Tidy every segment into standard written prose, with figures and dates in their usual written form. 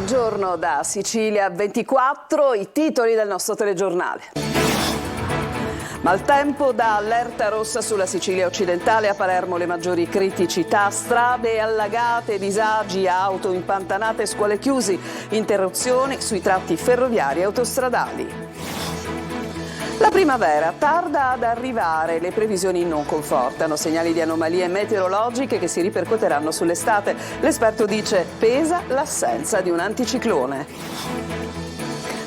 Buongiorno da Sicilia 24, i titoli del nostro telegiornale. Maltempo da allerta rossa sulla Sicilia occidentale, a Palermo le maggiori criticità, strade allagate, disagi, auto impantanate, scuole chiusi, interruzioni sui tratti ferroviari e autostradali. La primavera tarda ad arrivare, le previsioni non confortano, segnali di anomalie meteorologiche che si ripercuoteranno sull'estate. L'esperto dice pesa l'assenza di un anticiclone.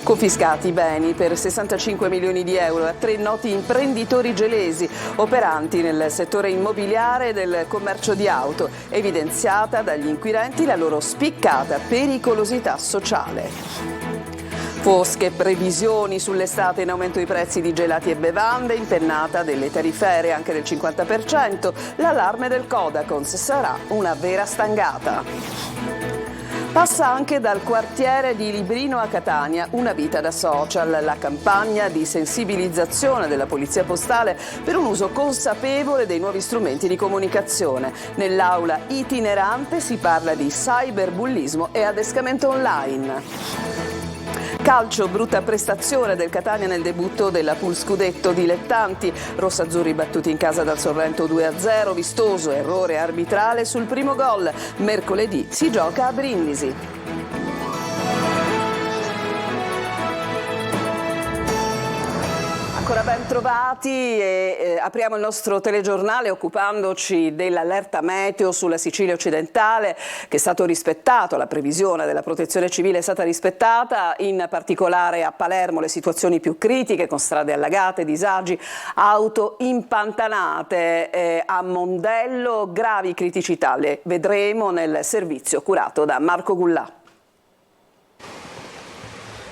Confiscati beni per 65 milioni di euro a 3 noti imprenditori gelesi operanti nel settore immobiliare e del commercio di auto, evidenziata dagli inquirenti la loro spiccata pericolosità sociale. Fosche previsioni sull'estate, in aumento i prezzi di gelati e bevande, impennata delle tariffe anche del 50%, l'allarme del Codacons sarà una vera stangata. Passa anche dal quartiere di Librino a Catania una vita da social, la campagna di sensibilizzazione della Polizia Postale per un uso consapevole dei nuovi strumenti di comunicazione. Nell'aula itinerante si parla di cyberbullismo e adescamento online. Calcio, brutta prestazione del Catania nel debutto della Pool Scudetto dilettanti. Rossazzurri battuti in casa dal Sorrento 2-0, vistoso errore arbitrale sul primo gol. Mercoledì si gioca a Brindisi. Ancora ben trovati e apriamo il nostro telegiornale occupandoci dell'allerta meteo sulla Sicilia occidentale, che è stato rispettato, la previsione della protezione civile è stata rispettata, in particolare a Palermo le situazioni più critiche con strade allagate, disagi, auto impantanate, a Mondello gravi criticità, le vedremo nel servizio curato da Marco Gullà.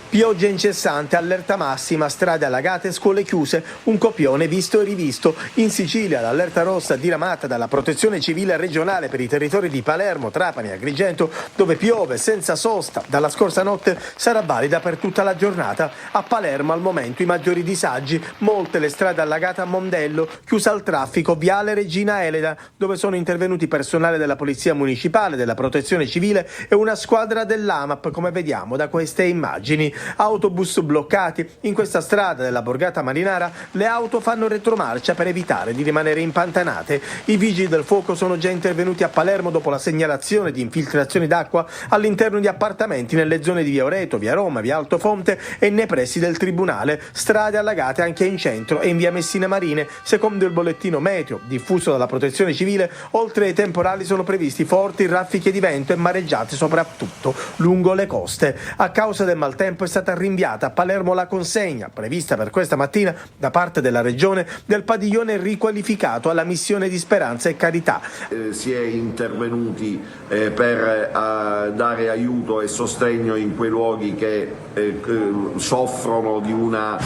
Pioggia incessante, allerta massima, strade allagate, scuole chiuse, un copione visto e rivisto. In Sicilia l'allerta rossa diramata dalla Protezione Civile regionale per i territori di Palermo, Trapani e Agrigento, dove piove senza sosta dalla scorsa notte, sarà valida per tutta la giornata. A Palermo al momento i maggiori disagi, molte le strade allagate a Mondello, chiusa al traffico viale Regina Elena, dove sono intervenuti personale della Polizia Municipale, della Protezione Civile e una squadra dell'AMAP, come vediamo da queste immagini. Autobus bloccati. In questa strada della borgata marinara le auto fanno retromarcia per evitare di rimanere impantanate. I vigili del fuoco sono già intervenuti a Palermo dopo la segnalazione di infiltrazioni d'acqua all'interno di appartamenti nelle zone di Via Oreto, Via Roma, Via Altofonte e nei pressi del Tribunale. Strade allagate anche in centro e in Via Messina Marine. Secondo il bollettino meteo diffuso dalla Protezione Civile, oltre ai temporali sono previsti forti raffiche di vento e mareggiate soprattutto lungo le coste. A causa del maltempo è stata rinviata a Palermo la consegna, prevista per questa mattina da parte della Regione, del padiglione riqualificato alla missione di Speranza e Carità. Si è intervenuti per dare aiuto e sostegno in quei luoghi che soffrono di una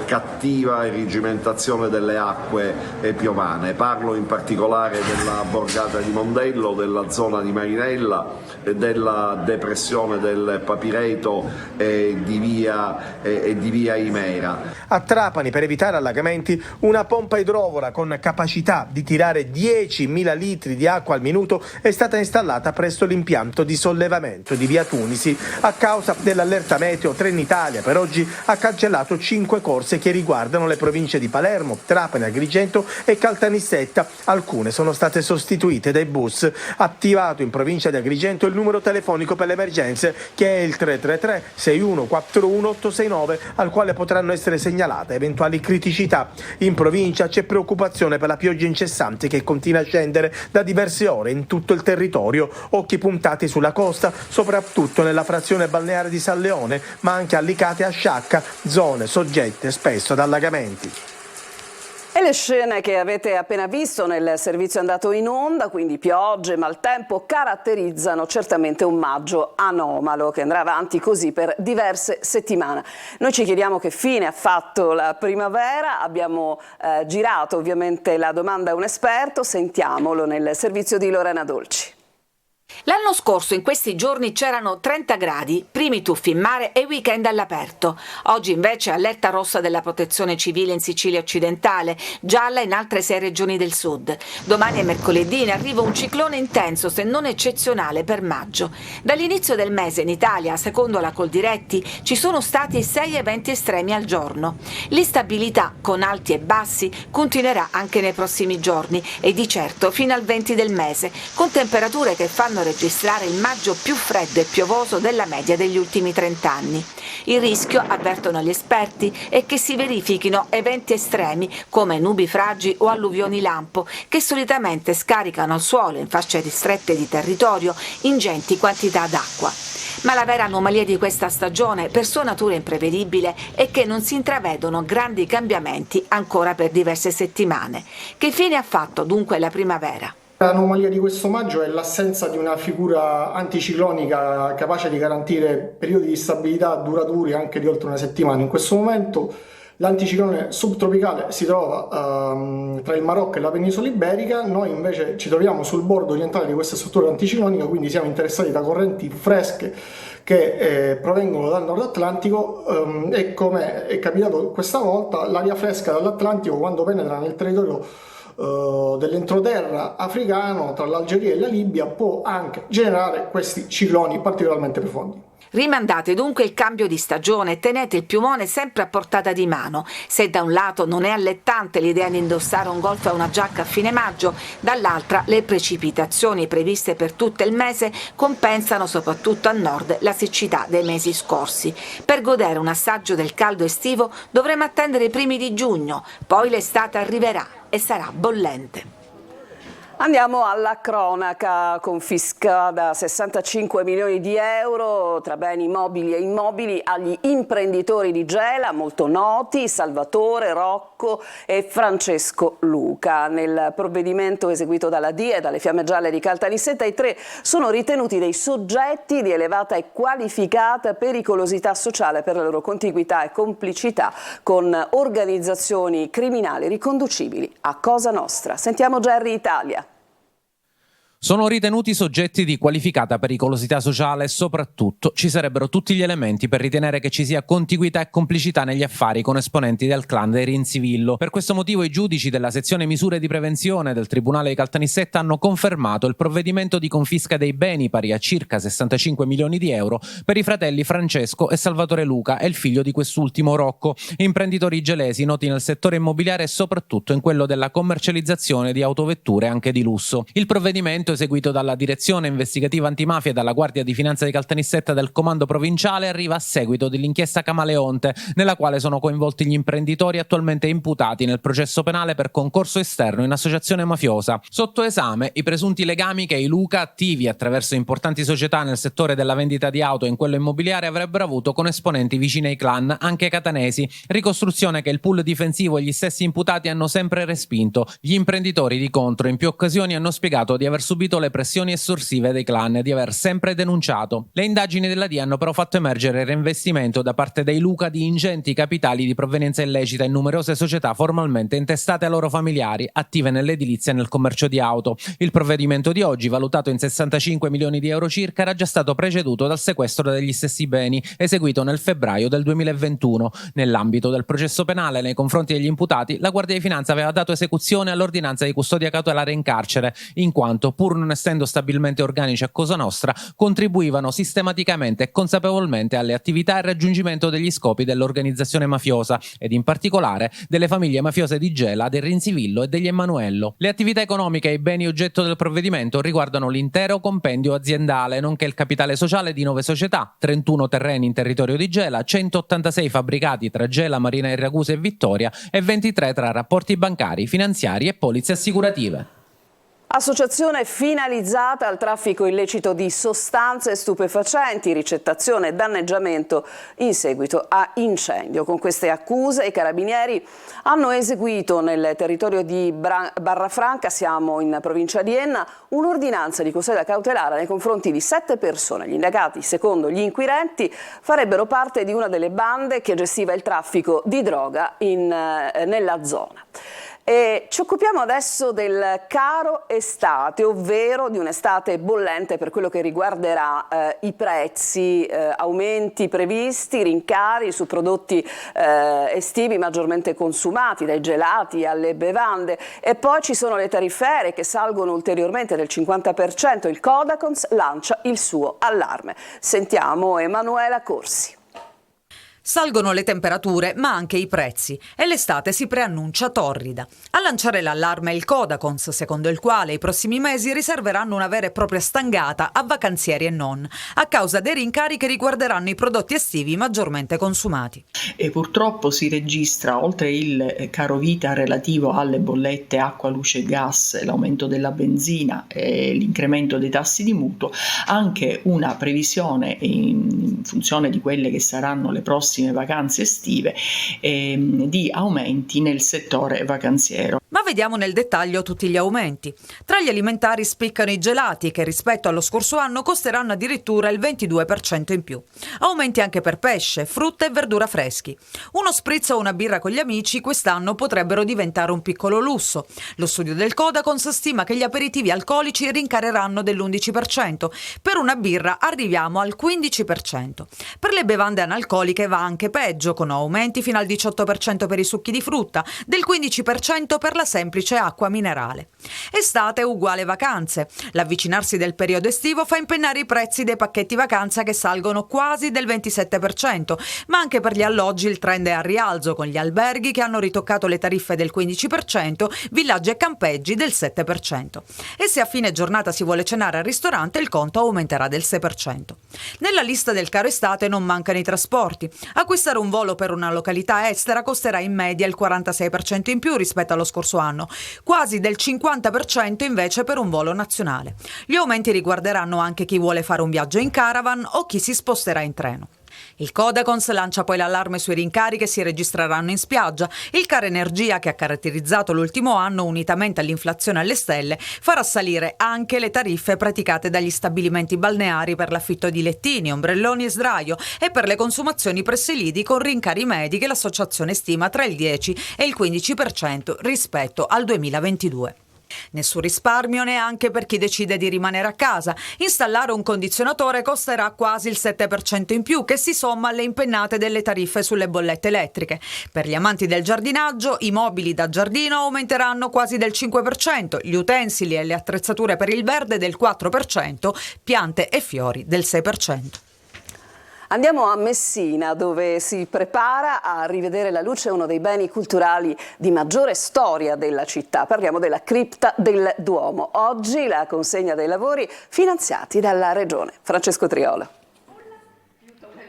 cattiva irrigimentazione delle acque piovane. Parlo in particolare della borgata di Mondello, della zona di Marinella, della depressione del Papireto e di via Imera. A Trapani, per evitare allagamenti, una pompa idrovora con capacità di tirare 10.000 litri di acqua al minuto è stata installata presso l'impianto di sollevamento di via Tunisi. A causa dell'allerta meteo, Trenitalia per oggi ha cancellato 5 corse che riguardano le province di Palermo, Trapani, Agrigento e Caltanissetta. Alcune sono state sostituite dai bus. Attivato in provincia di Agrigento il numero telefonico per le emergenze, che è il 333 6141 869, al quale potranno essere segnalate eventuali criticità. In provincia c'è preoccupazione per la pioggia incessante che continua a scendere da diverse ore in tutto il territorio. Occhi puntati sulla costa, soprattutto nella frazione balneare di San Leone, ma anche a Licate e a Sciacca, zone soggette spesso ad allagamenti. E le scene che avete appena visto nel servizio andato in onda, quindi piogge, maltempo, caratterizzano certamente un maggio anomalo che andrà avanti così per diverse settimane. Noi ci chiediamo che fine ha fatto la primavera, abbiamo girato ovviamente la domanda a un esperto, sentiamolo nel servizio di Lorena Dolci. L'anno scorso in questi giorni c'erano 30 gradi, primi tuffi in mare e weekend all'aperto. Oggi invece allerta rossa della Protezione Civile in Sicilia occidentale, gialla in altre 6 regioni del sud. Domani è mercoledì, in arrivo un ciclone intenso, se non eccezionale, per maggio. Dall'inizio del mese in Italia, secondo la Coldiretti, ci sono stati 6 eventi estremi al giorno. L'instabilità, con alti e bassi, continuerà anche nei prossimi giorni e di certo fino al 20 del mese, con temperature che fanno registrare il maggio più freddo e piovoso della media degli ultimi 30 anni. Il rischio, avvertono gli esperti, è che si verifichino eventi estremi come nubifragi o alluvioni lampo, che solitamente scaricano al suolo in fasce ristrette di territorio ingenti quantità d'acqua. Ma la vera anomalia di questa stagione, per sua natura imprevedibile, è che non si intravedono grandi cambiamenti ancora per diverse settimane. Che fine ha fatto dunque la primavera? L'anomalia di questo maggio è l'assenza di una figura anticiclonica capace di garantire periodi di stabilità duraturi anche di oltre una settimana. In questo momento l'anticiclone subtropicale si trova tra il Marocco e la penisola iberica, noi invece ci troviamo sul bordo orientale di questa struttura anticiclonica, quindi siamo interessati da correnti fresche che provengono dal Nord Atlantico e come è capitato questa volta, l'aria fresca dall'Atlantico quando penetra nel territorio dell'entroterra africano tra l'Algeria e la Libia può anche generare questi cicloni particolarmente profondi. Rimandate dunque il cambio di stagione e tenete il piumone sempre a portata di mano. Se da un lato non è allettante l'idea di indossare un golf e una giacca a fine maggio, dall'altra le precipitazioni previste per tutto il mese compensano soprattutto a nord la siccità dei mesi scorsi. Per godere un assaggio del caldo estivo dovremo attendere i primi di giugno, poi l'estate arriverà e sarà bollente. Andiamo alla cronaca. Confiscata 65 milioni di euro tra beni mobili e immobili agli imprenditori di Gela, molto noti, Salvatore, Rocco e Francesco Luca. Nel provvedimento eseguito dalla DIA e dalle Fiamme Gialle di Caltanissetta, i 3 sono ritenuti dei soggetti di elevata e qualificata pericolosità sociale per la loro contiguità e complicità con organizzazioni criminali riconducibili a Cosa Nostra. Sentiamo Gerry Italia. Sono ritenuti soggetti di qualificata pericolosità sociale e soprattutto ci sarebbero tutti gli elementi per ritenere che ci sia contiguità e complicità negli affari con esponenti del clan dei Rinzivillo. Per questo motivo i giudici della sezione misure di prevenzione del Tribunale di Caltanissetta hanno confermato il provvedimento di confisca dei beni pari a circa 65 milioni di euro per i fratelli Francesco e Salvatore Luca e il figlio di quest'ultimo Rocco, imprenditori gelesi noti nel settore immobiliare e soprattutto in quello della commercializzazione di autovetture anche di lusso. Il provvedimento eseguito dalla Direzione Investigativa Antimafia e dalla Guardia di Finanza di Caltanissetta del Comando Provinciale arriva a seguito dell'inchiesta Camaleonte, nella quale sono coinvolti gli imprenditori attualmente imputati nel processo penale per concorso esterno in associazione mafiosa. Sotto esame i presunti legami che i Luca, attivi attraverso importanti società nel settore della vendita di auto e in quello immobiliare, avrebbero avuto con esponenti vicini ai clan, anche catanesi, ricostruzione che il pool difensivo e gli stessi imputati hanno sempre respinto. Gli imprenditori di contro in più occasioni hanno spiegato di aver subito le pressioni estorsive dei clan e di aver sempre denunciato. Le indagini della DIA hanno però fatto emergere il reinvestimento da parte dei Luca di ingenti capitali di provenienza illecita in numerose società formalmente intestate ai loro familiari, attive nell'edilizia e nel commercio di auto. Il provvedimento di oggi, valutato in 65 milioni di euro circa, era già stato preceduto dal sequestro degli stessi beni, eseguito nel febbraio del 2021. Nell'ambito del processo penale nei confronti degli imputati, la Guardia di Finanza aveva dato esecuzione all'ordinanza di custodia cautelare in carcere, in quanto, pur non essendo stabilmente organici a Cosa Nostra, contribuivano sistematicamente e consapevolmente alle attività e raggiungimento degli scopi dell'organizzazione mafiosa ed in particolare delle famiglie mafiose di Gela, del Rinzivillo e degli Emanuello. Le attività economiche e i beni oggetto del provvedimento riguardano l'intero compendio aziendale, nonché il capitale sociale di 9 società, 31 terreni in territorio di Gela, 186 fabbricati tra Gela, Marina di Ragusa e Vittoria e 23 tra rapporti bancari, finanziari e polizze assicurative. Associazione finalizzata al traffico illecito di sostanze stupefacenti, ricettazione e danneggiamento in seguito a incendio. Con queste accuse i carabinieri hanno eseguito nel territorio di Barrafranca, siamo in provincia di Enna, un'ordinanza di custodia cautelare nei confronti di 7 persone. Gli indagati, secondo gli inquirenti, farebbero parte di una delle bande che gestiva il traffico di droga nella zona. E ci occupiamo adesso del caro estate, ovvero di un'estate bollente per quello che riguarderà i prezzi, aumenti previsti, rincari su prodotti estivi maggiormente consumati, dai gelati alle bevande, e poi ci sono le tariffe aeree che salgono ulteriormente del 50%. Il Codacons lancia il suo allarme. Sentiamo Emanuela Corsi. Salgono le temperature, ma anche i prezzi, e l'estate si preannuncia torrida. A lanciare l'allarme è il Codacons, secondo il quale i prossimi mesi riserveranno una vera e propria stangata a vacanzieri e non, a causa dei rincari che riguarderanno i prodotti estivi maggiormente consumati. E purtroppo si registra, oltre il caro vita relativo alle bollette acqua, luce e gas, l'aumento della benzina e l'incremento dei tassi di mutuo, anche una previsione in funzione di quelle che saranno le prossime vacanze estive di aumenti nel settore vacanziero. Ma vediamo nel dettaglio tutti gli aumenti. Tra gli alimentari spiccano i gelati, che rispetto allo scorso anno costeranno addirittura il 22% in più. Aumenti anche per pesce, frutta e verdura freschi. Uno spritz o una birra con gli amici quest'anno potrebbero diventare un piccolo lusso. Lo studio del Codacons stima che gli aperitivi alcolici rincareranno dell'11%. Per una birra arriviamo al 15%. Per le bevande analcoliche va anche peggio, con aumenti fino al 18% per i succhi di frutta, del 15% per la semplice acqua minerale. Estate uguale vacanze. L'avvicinarsi del periodo estivo fa impennare i prezzi dei pacchetti vacanza, che salgono quasi del 27%, ma anche per gli alloggi il trend è a rialzo, con gli alberghi che hanno ritoccato le tariffe del 15%, villaggi e campeggi del 7%. E se a fine giornata si vuole cenare al ristorante, il conto aumenterà del 6%. Nella lista del caro estate non mancano i trasporti. Acquistare un volo per una località estera costerà in media il 46% in più rispetto allo scorso anno, quasi del 50% invece per un volo nazionale. Gli aumenti riguarderanno anche chi vuole fare un viaggio in caravan o chi si sposterà in treno. Il Codacons lancia poi l'allarme sui rincari che si registreranno in spiaggia. Il caro energia, che ha caratterizzato l'ultimo anno unitamente all'inflazione alle stelle, farà salire anche le tariffe praticate dagli stabilimenti balneari per l'affitto di lettini, ombrelloni e sdraio, e per le consumazioni presso i lidi, con rincari medi che l'associazione stima tra il 10 e il 15% rispetto al 2022. Nessun risparmio neanche per chi decide di rimanere a casa. Installare un condizionatore costerà quasi il 7% in più, che si somma alle impennate delle tariffe sulle bollette elettriche. Per gli amanti del giardinaggio, i mobili da giardino aumenteranno quasi del 5%, gli utensili e le attrezzature per il verde del 4%, piante e fiori del 6%. Andiamo a Messina, dove si prepara a rivedere la luce uno dei beni culturali di maggiore storia della città. Parliamo della cripta del Duomo. Oggi la consegna dei lavori finanziati dalla Regione. Francesco Triola.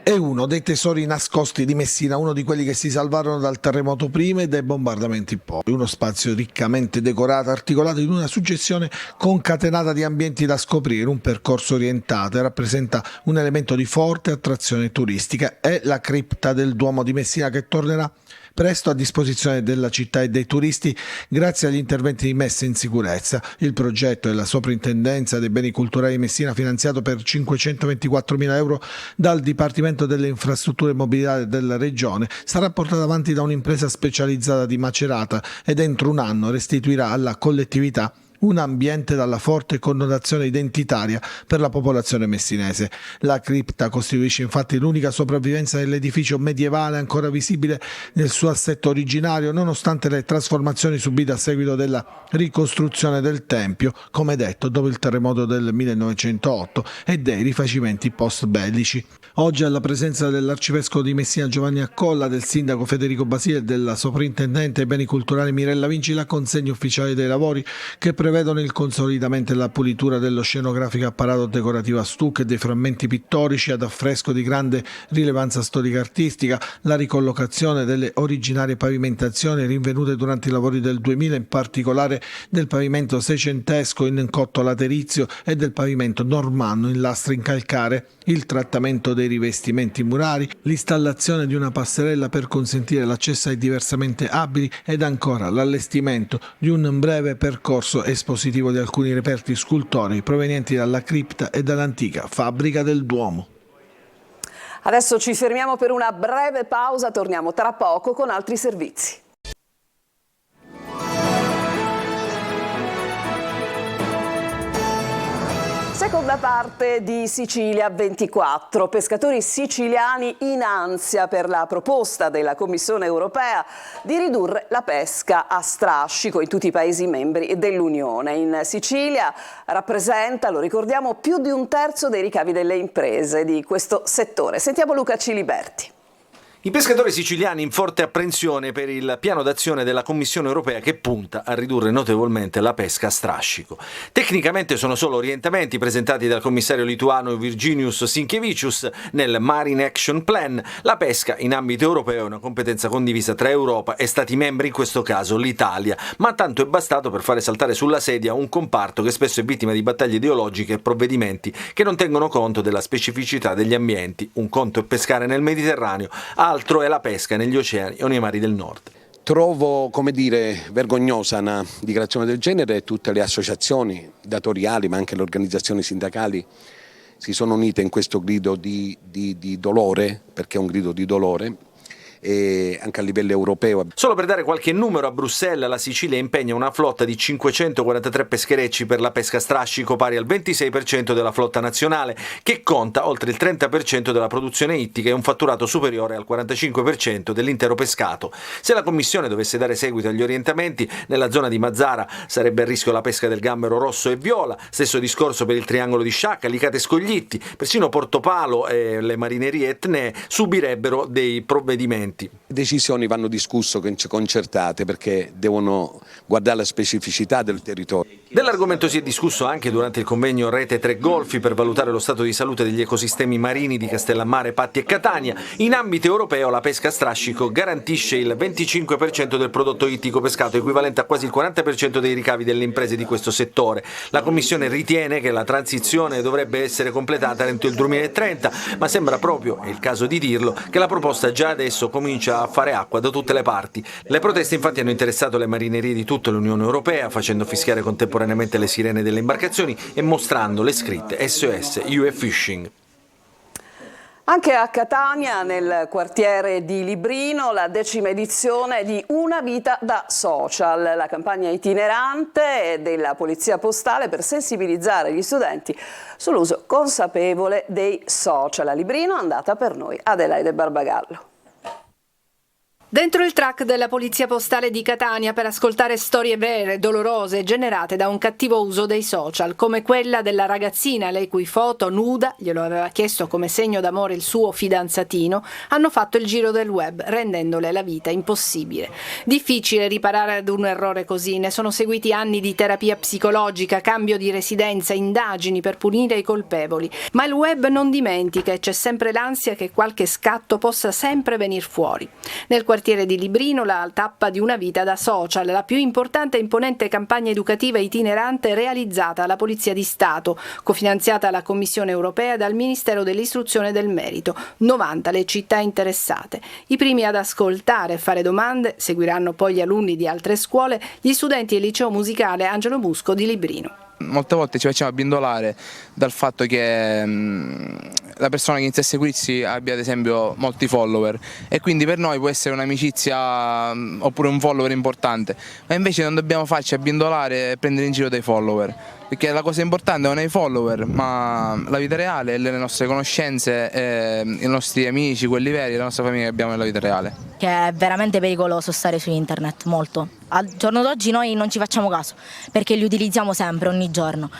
È uno dei tesori nascosti di Messina, uno di quelli che si salvarono dal terremoto prima e dai bombardamenti poi. Uno spazio riccamente decorato, articolato in una successione concatenata di ambienti da scoprire, un percorso orientato, e rappresenta un elemento di forte attrazione turistica. È la cripta del Duomo di Messina, che tornerà presto a disposizione della città e dei turisti grazie agli interventi di messa in sicurezza. Il progetto della Soprintendenza dei Beni Culturali di Messina, finanziato per 524.000 euro dal Dipartimento delle Infrastrutture e Mobilità della Regione, sarà portato avanti da un'impresa specializzata di Macerata ed entro un anno restituirà alla collettività un ambiente dalla forte connotazione identitaria per la popolazione messinese. La cripta costituisce infatti l'unica sopravvivenza dell'edificio medievale ancora visibile nel suo assetto originario, nonostante le trasformazioni subite a seguito della ricostruzione del tempio, come detto, dopo il terremoto del 1908 e dei rifacimenti post-bellici. Oggi, alla presenza dell'arcivescovo di Messina Giovanni Accolla, del sindaco Federico Basile e della soprintendente ai beni culturali Mirella Vinci, la consegna ufficiale dei lavori, che prevedono il consolidamento e la pulitura dello scenografico apparato decorativo a stucco e dei frammenti pittorici ad affresco di grande rilevanza storica-artistica, la ricollocazione delle originarie pavimentazioni rinvenute durante i lavori del 2000, in particolare del pavimento seicentesco in cotto laterizio e del pavimento normanno in lastre in calcare, il trattamento dei rivestimenti murari, l'installazione di una passerella per consentire l'accesso ai diversamente abili ed ancora l'allestimento di un breve percorso espositivo di alcuni reperti scultorei provenienti dalla cripta e dall'antica fabbrica del Duomo. Adesso ci fermiamo per una breve pausa, torniamo tra poco con altri servizi. parte di Sicilia 24. Pescatori siciliani in ansia per la proposta della Commissione europea di ridurre la pesca a strascico in tutti i Paesi membri dell'Unione. In Sicilia rappresenta, lo ricordiamo, più di un terzo dei ricavi delle imprese di questo settore. Sentiamo Luca Ciliberti. I pescatori siciliani in forte apprensione per il piano d'azione della Commissione europea che punta a ridurre notevolmente la pesca a strascico. Tecnicamente sono solo orientamenti presentati dal commissario lituano Virginijus Sinkevičius nel Marine Action Plan. La pesca in ambito europeo è una competenza condivisa tra Europa e Stati membri, in questo caso l'Italia, ma tanto è bastato per fare saltare sulla sedia un comparto che spesso è vittima di battaglie ideologiche e provvedimenti che non tengono conto della specificità degli ambienti. Un conto è pescare nel Mediterraneo, altro è la pesca negli oceani o nei mari del nord. Trovo, vergognosa una dichiarazione del genere e tutte le associazioni datoriali ma anche le organizzazioni sindacali si sono unite in questo grido di dolore, perché è un grido di dolore, e anche a livello europeo. Solo per dare qualche numero, a Bruxelles la Sicilia impegna una flotta di 543 pescherecci per la pesca a strascico, pari al 26% della flotta nazionale, che conta oltre il 30% della produzione ittica e un fatturato superiore al 45% dell'intero pescato. Se la Commissione dovesse dare seguito agli orientamenti, nella zona di Mazara sarebbe a rischio la pesca del gambero rosso e viola, stesso discorso per il triangolo di Sciacca, Licata e Scoglitti, persino Portopalo e le marinerie etnee subirebbero dei provvedimenti. Le decisioni vanno discusse, concertate, perché devono guardare la specificità del territorio. Dell'argomento si è discusso anche durante il convegno Rete Tre Golfi per valutare lo stato di salute degli ecosistemi marini di Castellammare, Patti e Catania. In ambito europeo la pesca a strascico garantisce il 25% del prodotto ittico pescato, equivalente a quasi il 40% dei ricavi delle imprese di questo settore. La Commissione ritiene che la transizione dovrebbe essere completata entro il 2030, ma sembra proprio, è il caso di dirlo, che la proposta già adesso comincia a fare acqua da tutte le parti. Le proteste infatti hanno interessato le marinerie di tutta l'Unione Europea, facendo fischiare contemporaneamente le sirene delle imbarcazioni e mostrando le scritte SOS UE Fishing. Anche a Catania, nel quartiere di Librino, la 10ª edizione di Una vita da social, la campagna itinerante della Polizia Postale per sensibilizzare gli studenti sull'uso consapevole dei social. A Librino è andata per noi Adelaide Barbagallo. Dentro il truck della Polizia Postale di Catania per ascoltare storie vere, dolorose, generate da un cattivo uso dei social, come quella della ragazzina, lei cui foto nuda, glielo aveva chiesto come segno d'amore il suo fidanzatino, hanno fatto il giro del web, rendendole la vita impossibile. Difficile riparare ad un errore così, ne sono seguiti anni di terapia psicologica, cambio di residenza, indagini per punire i colpevoli. Ma il web non dimentica e c'è sempre l'ansia che qualche scatto possa sempre venir fuori. Nel quartiere di Librino la tappa di Una vita da social, la più importante e imponente campagna educativa itinerante realizzata alla Polizia di Stato, cofinanziata alla Commissione europea e dal Ministero dell'Istruzione e del Merito. 90 le città interessate. I primi ad ascoltare e fare domande seguiranno poi gli alunni di altre scuole, gli studenti del liceo musicale Angelo Musco di Librino. Molte volte ci facciamo abbindolare dal fatto che la persona che inizia a seguirci abbia ad esempio molti follower e quindi per noi può essere un'amicizia oppure un follower importante, ma invece non dobbiamo farci abbindolare e prendere in giro dei follower, perché la cosa importante non è i follower ma la vita reale, le nostre conoscenze, i nostri amici, quelli veri, la nostra famiglia che abbiamo nella vita reale. Che è veramente pericoloso stare su internet, molto. Al giorno d'oggi noi non ci facciamo caso perché li utilizziamo sempre, ogni giorno,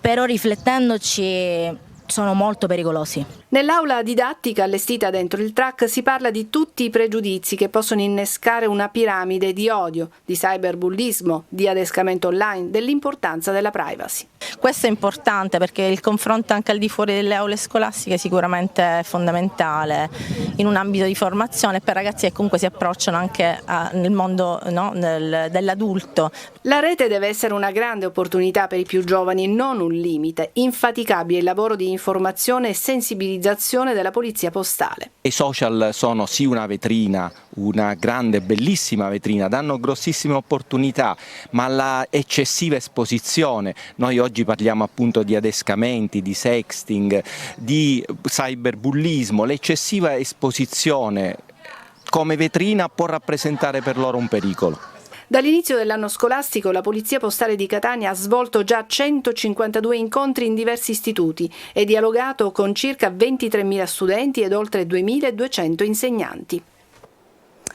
però riflettendoci sono molto pericolosi. Nell'aula didattica allestita dentro il truck si parla di tutti i pregiudizi che possono innescare una piramide di odio, di cyberbullismo, di adescamento online, dell'importanza della privacy. Questo è importante perché il confronto anche al di fuori delle aule scolastiche sicuramente è fondamentale in un ambito di formazione per ragazzi che comunque si approcciano anche nel mondo dell'adulto. La rete deve essere una grande opportunità per i più giovani, non un limite. Infaticabile il lavoro di informazione e sensibilizzazione della Polizia Postale. I social sono sì una vetrina, una grande, bellissima vetrina, danno grossissime opportunità, ma la eccessiva esposizione, noi oggi parliamo appunto di adescamenti, di sexting, di cyberbullismo, l'eccessiva esposizione come vetrina può rappresentare per loro un pericolo. Dall'inizio dell'anno scolastico la Polizia Postale di Catania ha svolto già 152 incontri in diversi istituti e dialogato con circa 23.000 studenti ed oltre 2.200 insegnanti.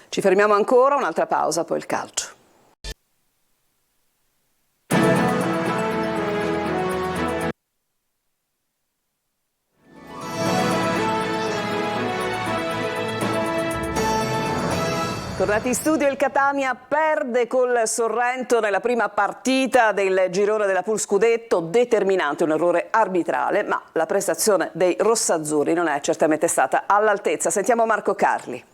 Ci fermiamo ancora, un'altra pausa, poi il calcio. Tornati in studio, il Catania perde col Sorrento nella prima partita del girone della Pool Scudetto, determinante un errore arbitrale, ma la prestazione dei rossazzurri non è certamente stata all'altezza. Sentiamo Marco Carli.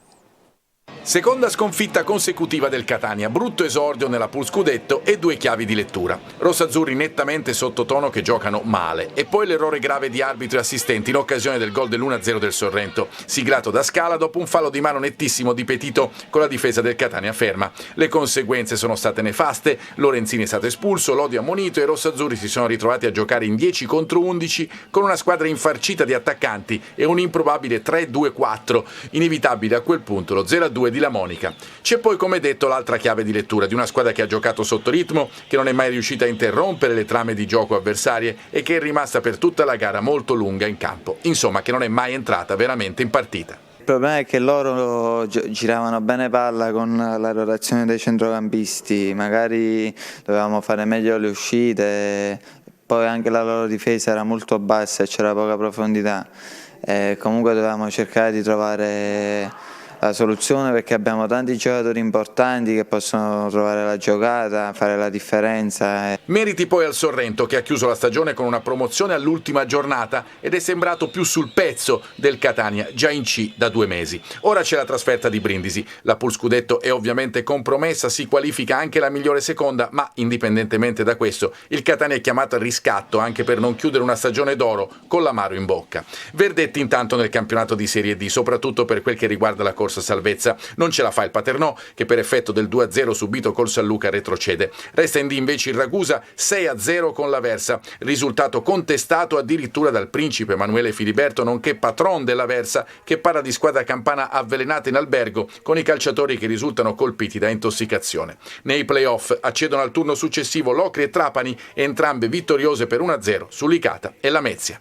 Seconda sconfitta consecutiva del Catania, brutto esordio nella Pool Scudetto e 2 chiavi di lettura. Rossazzurri nettamente sottotono che giocano male e poi l'errore grave di arbitri e assistenti in occasione del gol dell'1-0 del Sorrento, siglato da Scala dopo un fallo di mano nettissimo di Petito con la difesa del Catania ferma. Le conseguenze sono state nefaste, Lorenzini è stato espulso, Lodi ammonito e i rossazzurri si sono ritrovati a giocare in 10 contro 11 con una squadra infarcita di attaccanti e un improbabile 3-2-4, inevitabile a quel punto lo 0-2 di La Monica. C'è poi, come detto, l'altra chiave di lettura di una squadra che ha giocato sotto ritmo, che non è mai riuscita a interrompere le trame di gioco avversarie e che è rimasta per tutta la gara molto lunga in campo. Insomma, che non è mai entrata veramente in partita. Il problema è che loro giravano bene palla con la rotazione dei centrocampisti, magari dovevamo fare meglio le uscite, poi anche la loro difesa era molto bassa e c'era poca profondità. Comunque dovevamo cercare di trovare la soluzione, perché abbiamo tanti giocatori importanti che possono trovare la giocata, fare la differenza. Meriti poi al Sorrento, che ha chiuso la stagione con una promozione all'ultima giornata ed è sembrato più sul pezzo del Catania, già in C da 2 mesi. Ora c'è la trasferta di Brindisi. La Pool Scudetto è ovviamente compromessa, si qualifica anche la migliore seconda, ma indipendentemente da questo il Catania è chiamato al riscatto anche per non chiudere una stagione d'oro con l'amaro in bocca. Verdetti intanto nel campionato di Serie D, soprattutto per quel che riguarda la corsa salvezza. Non ce la fa il Paternò, che per effetto del 2-0 subito col San Luca retrocede. Resta in D invece il Ragusa 6-0 con l'Aversa, risultato contestato addirittura dal principe Emanuele Filiberto, nonché patron dell'Aversa, che parla di squadra campana avvelenata in albergo con i calciatori che risultano colpiti da intossicazione. Nei play-off accedono al turno successivo Locri e Trapani, entrambe vittoriose per 1-0 su Licata e Lamezia.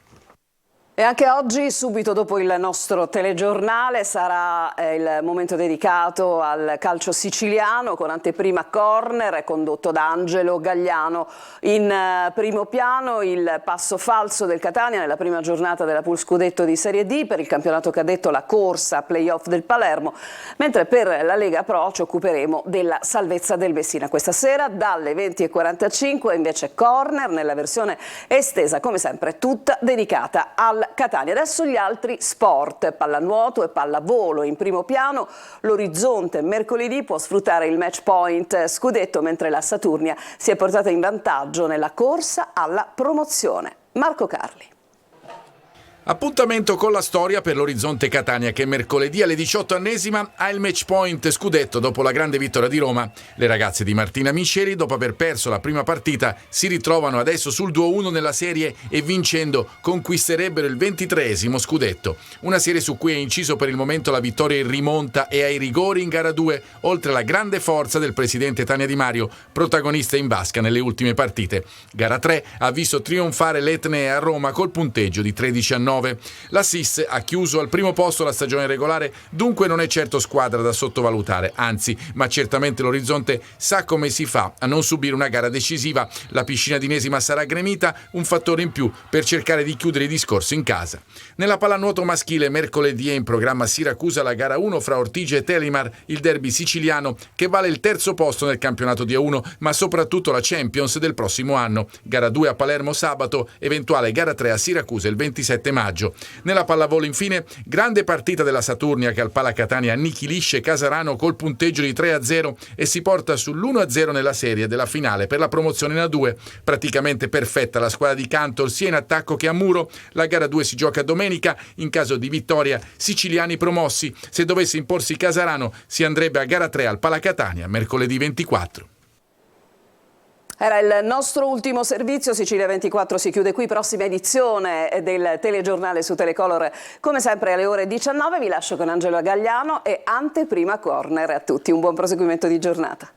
E anche oggi, subito dopo il nostro telegiornale, sarà il momento dedicato al calcio siciliano con anteprima corner condotto da Angelo Gagliano. In primo piano il passo falso del Catania nella prima giornata della Pool Scudetto di Serie D, per il campionato cadetto la corsa play-off del Palermo, mentre per la Lega Pro ci occuperemo della salvezza del Messina. Questa sera dalle 20:45 invece corner nella versione estesa, come sempre tutta dedicata al Catania. Adesso gli altri sport, pallanuoto e pallavolo. In primo piano l'Orizzonte mercoledì può sfruttare il match point scudetto, mentre la Saturnia si è portata in vantaggio nella corsa alla promozione. Marco Carli. Appuntamento con la storia per l'Orizzonte Catania, che mercoledì alle 18esima ha il match point scudetto dopo la grande vittoria di Roma. Le ragazze di Martina Micheli, dopo aver perso la prima partita, si ritrovano adesso sul 2-1 nella serie e vincendo conquisterebbero il 23esimo scudetto. Una serie su cui è inciso per il momento la vittoria in rimonta e ai rigori in gara 2, oltre alla grande forza del presidente Tania Di Mario, protagonista in vasca nelle ultime partite. Gara 3 ha visto trionfare l'Etnea a Roma col punteggio di 13-9. La SIS ha chiuso al primo posto la stagione regolare, dunque non è certo squadra da sottovalutare, anzi, ma certamente l'Orizzonte sa come si fa a non subire una gara decisiva. La piscina dinesima sarà gremita, un fattore in più per cercare di chiudere i discorsi in casa. Nella pallanuoto maschile mercoledì è in programma a Siracusa la gara 1 fra Ortigia e Telimar, il derby siciliano che vale il terzo posto nel campionato di A1, ma soprattutto la Champions del prossimo anno. Gara 2 a Palermo sabato, eventuale gara 3 a Siracusa il 27 maggio. Nella pallavolo infine, grande partita della Saturnia che al Pala Catania annichilisce Casarano col punteggio di 3-0 e si porta sull'1-0 nella serie della finale per la promozione in A2. Praticamente perfetta la squadra di Cantor sia in attacco che a muro. La gara 2 si gioca domenica, in caso di vittoria siciliani promossi. Se dovesse imporsi Casarano si andrebbe a gara 3 al Pala Catania mercoledì 24. Era il nostro ultimo servizio, Sicilia 24 si chiude qui, prossima edizione del telegiornale su Telecolor come sempre alle ore 19, vi lascio con Angelo Gagliano e anteprima corner a tutti, un buon proseguimento di giornata.